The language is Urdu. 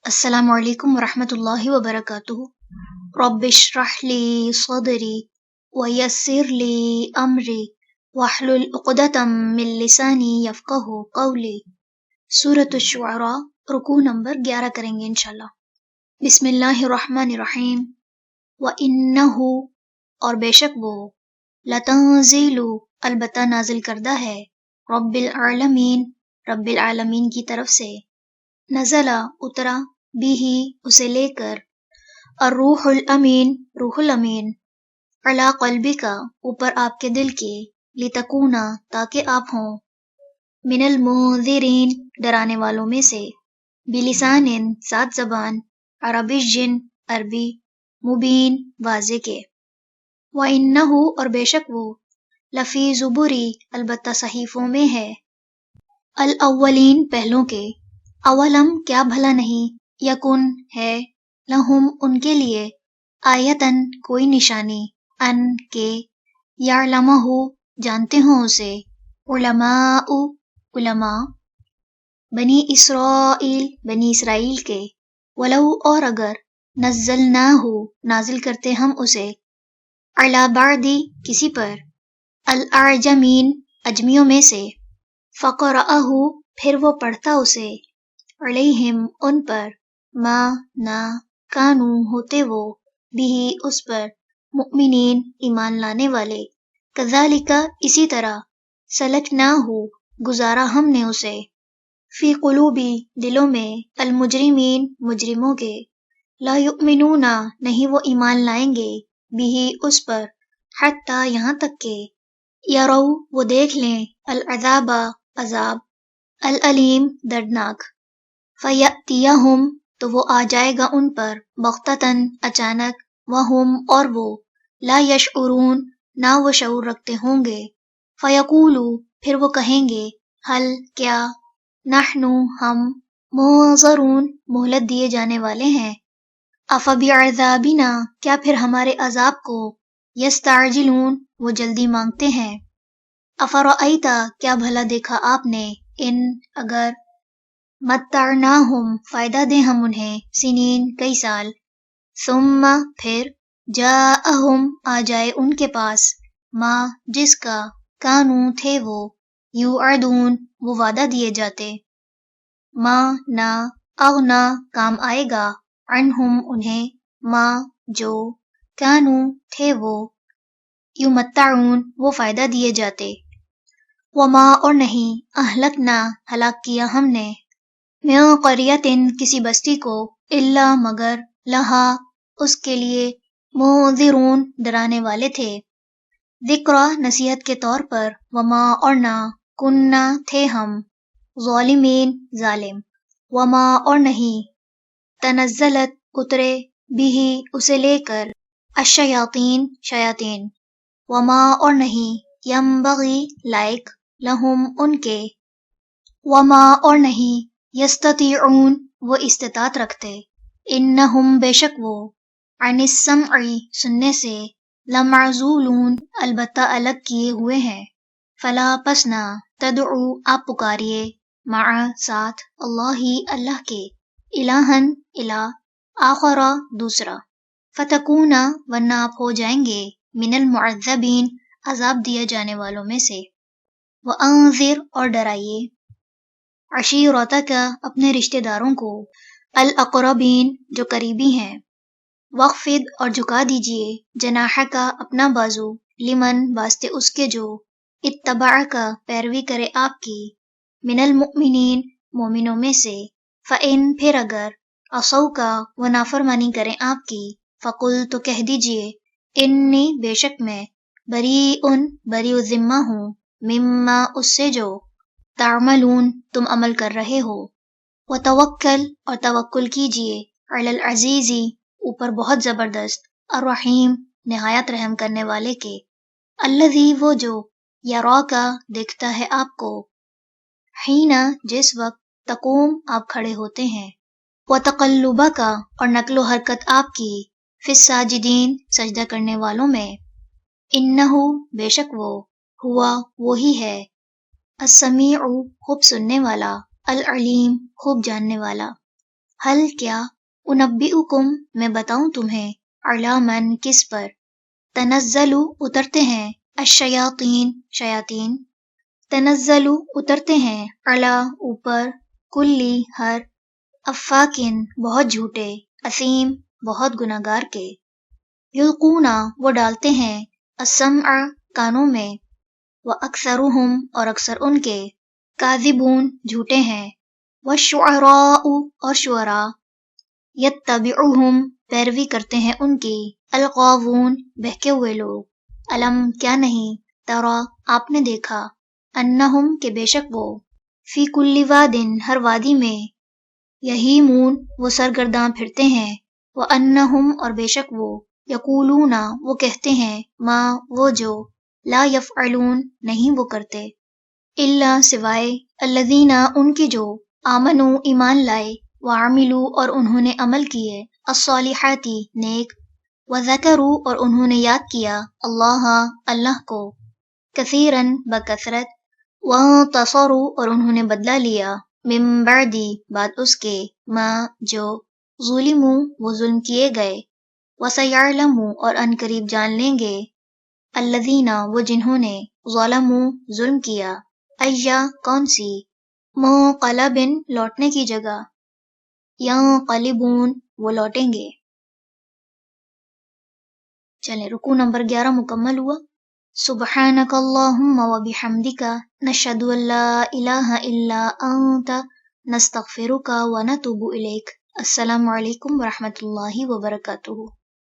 السلام علیکم ورحمۃ اللہ وبرکاتہ۔ رب اشرح لی صدری ویسر لی امری واحلل عقدۃ من لسانی یفقہوا قولی۔ سورۃ الشعراء، رکوع نمبر 11 کریں گے انشاءاللہ۔ بسم اللہ الرحمن الرحیم۔ وَإِنَّهُ، اور بے شک وہ، لَتَنزِیلُ، البتہ نازل کردہ ہے، رب العالمین، رب العالمین کی طرف سے، نزل، اترا، بھی، اسے لے کر، الروح الامین، روح الامین، علی قلبک، اوپر آپ کے دل کے، لتکونا، تاکہ آپ ہوں، من المنذرین، ڈرانے والوں میں سے، بلسان، سات زبان، عربی، عربی، مبین، واضح کے، وَإِنَّهُ، اور بے شک وہ، لفی زبری، البتہ صحیفوں میں ہے، الاولین، پہلوں کے، اولم، کیا بھلا نہیں، یکن، ہے، لہم، ان کے لیے، آیتن، کوئی نشانی، ان، کے، یعلمہ، جانتے ہوں اسے، علماء، علماء، بنی اسرائیل، بنی اسرائیل کے، ولو، اور اگر، نزلناہ، نازل کرتے ہم اسے، علی بعض، کسی پر، الاعجمین، اجمیوں میں سے، فقرأہ، پھر وہ پڑھتا اسے، علیہم، ان پر، ما، نہ، کانو، ہوتے وہ، بھی، اس پر، مؤمنین، ایمان لانے والے، کذالک، اسی طرح، سلکناہ، گزارا ہم نے اسے، فی قلوبی، دلوں میں، المجرمین، مجرموں کے، لا یؤمنون، نہیں وہ ایمان لائیں گے، بھی، اس پر، حتی، یہاں تک کہ، یرو، وہ دیکھ لیں، العذاب، عذاب، العلیم، دردناک، فیأتیہم، تو وہ آ جائے گا ان پر، بغتتاً، اچانک، وہم، اور وہ، لا یشعرون، نہ وہ شعور رکھتے ہوں گے، فیقولو، پھر وہ کہیں گے، حل، کیا، نحنو، ہم، منظرون، مہلت دیے جانے والے ہیں، افبعذابنا، کیا پھر ہمارے عذاب کو، یستعجلون، وہ جلدی مانگتے ہیں، افرأیت، کیا بھلا دیکھا آپ نے، ان، اگر، متعناہم، فائدہ دیں ہم انہیں، سنین، کئی سال، ثم، پھر، جاءہم، آ جائے ان کے پاس، ما، جس کا، کانو، تھے وہ، یوعدون، وہ وعدہ دیے جاتے، ما، نہ، اغنا، کام آئے گا، عنہم، انہیں، ما، جو، کانو، تھے وہ، یمتعون، وہ فائدہ دیے جاتے، وما، اور نہیں، اہلکنا، ہلاک کیا ہم نے، من قریۃ، کسی بستی کو، الا، مگر، لہا، اس کے لیے، منذرون، ڈرانے والے تھے، ذکرى، نصیحت کے طور پر، وما، اور نہ، کننا، تھے ہم، ظالمین، ظالم، وما، اور نہیں، تنزلت، اترے، بھی، اسے لے کر، الشیاطین، شیاطین، وما، اور نہیں، ینبغی، لائق، لہم، ان کے، وما، اور نہیں، یستطیعون، وہ استطاعت رکھتے، انہم، بے شک وہ، عن السمع، سننے سے، لمعزولون، البتہ الگ کیے ہوئے ہیں، فلا، پس نہ، تدعو، آپ پکاریے، مع، ساتھ، اللہ، اللہ کے، الہن، الہ، آخر، دوسرا، فتکونا، ورنہ آپ ہو جائیں گے، من المعذبین، عذاب دیا جانے والوں میں سے، وانذر، اور ڈرائیے، عشیرتک، اپنے رشتہ داروں کو، الاقربین، جو قریبی ہیں، وخفض، اور جھکا دیجئے، جناحک، اپنا بازو، لمن، واسطے اس کے جو، اتبعک، پیروی کرے آپ کی، من المؤمنین، مومنوں میں سے، فإن، پھر اگر، عصوک، وہ نافرمانی کریں آپ کی، فقل، تو کہہ دیجئے، انی، بے شک میں، بریئن، بری الذمہ ہوں، مما، اس سے جو، تعملون، تم عمل کر رہے ہو، وتوکل، اور توکل کیجئے، علی العزیز، اوپر بہت زبردست، الرحیم، نہایت رحم کرنے والے کے، الذی، وہ جو، یراک، دیکھتا ہے آپ کو، حین، جس وقت، تقوم، آپ کھڑے ہوتے ہیں، وتقلبک، اور نقل و حرکت آپ کی، فی الساجدین، سجدہ کرنے والوں میں، انہ، بے شک وہ، ہوا، وہی ہے، السمیع، خوب سننے والا، العلیم، خوب جاننے والا۔ حل کیا، انبئکم میں بتاؤں تمہیں، علی من کس پر، تنزل اترتے ہیں، الشیاطین شیاطین، تنزل اترتے ہیں، علی اوپر، کلی ہر، افاکن بہت جھوٹے، اثیم بہت گناہگار کے، یلقون وہ ڈالتے ہیں، السمع کانوں میں، واکثرہم اور اکثر ان کے، کاذبون جھوٹے ہیں، والشعراء اور شعراء، یتبعہم پیروی کرتے ہیں ان کی، الغاوون بہکے ہوئے لوگ، علم کیا نہیں، ترا آپ نے دیکھا، انہم کہ بے شک وہ، فی کل وادن ہر وادی میں، یہیمون وہ سرگرداں پھرتے ہیں، وانہم اور بے شک وہ، یقولون وہ کہتے ہیں، ما وہ جو، لا یفعلون نہیں وہ کرتے، الا سوائے، الذین ان کی جو، آمنوا ایمان لائے، وعملوا اور انہوں نے عمل کیے، الصالحات نیک، وذکروا اور انہوں نے یاد کیا، اللہ کو، کثیرن بکثرت، وانتصروا اور انہوں نے بدلہ لیا، من بعدی بعد اس کے، ما جو، ظلموا وہ ظلم کیے گئے، وسیعلم اور ان قریب جان لیں گے، الذین وہ جنہوں نے، ظلموا ظلم کیا، ایا کون سی، منقلب لوٹنے کی جگہ، ینقلبون وہ لوٹیں گے۔ چلیں رکوع نمبر 11 مکمل ہوا۔ سبحانک اللہم وبحمدک، نشہد ان لا الہ الا انت، نستغفرک ونتوب الیک۔ السلام علیکم ورحمۃ اللہ وبرکاتہ۔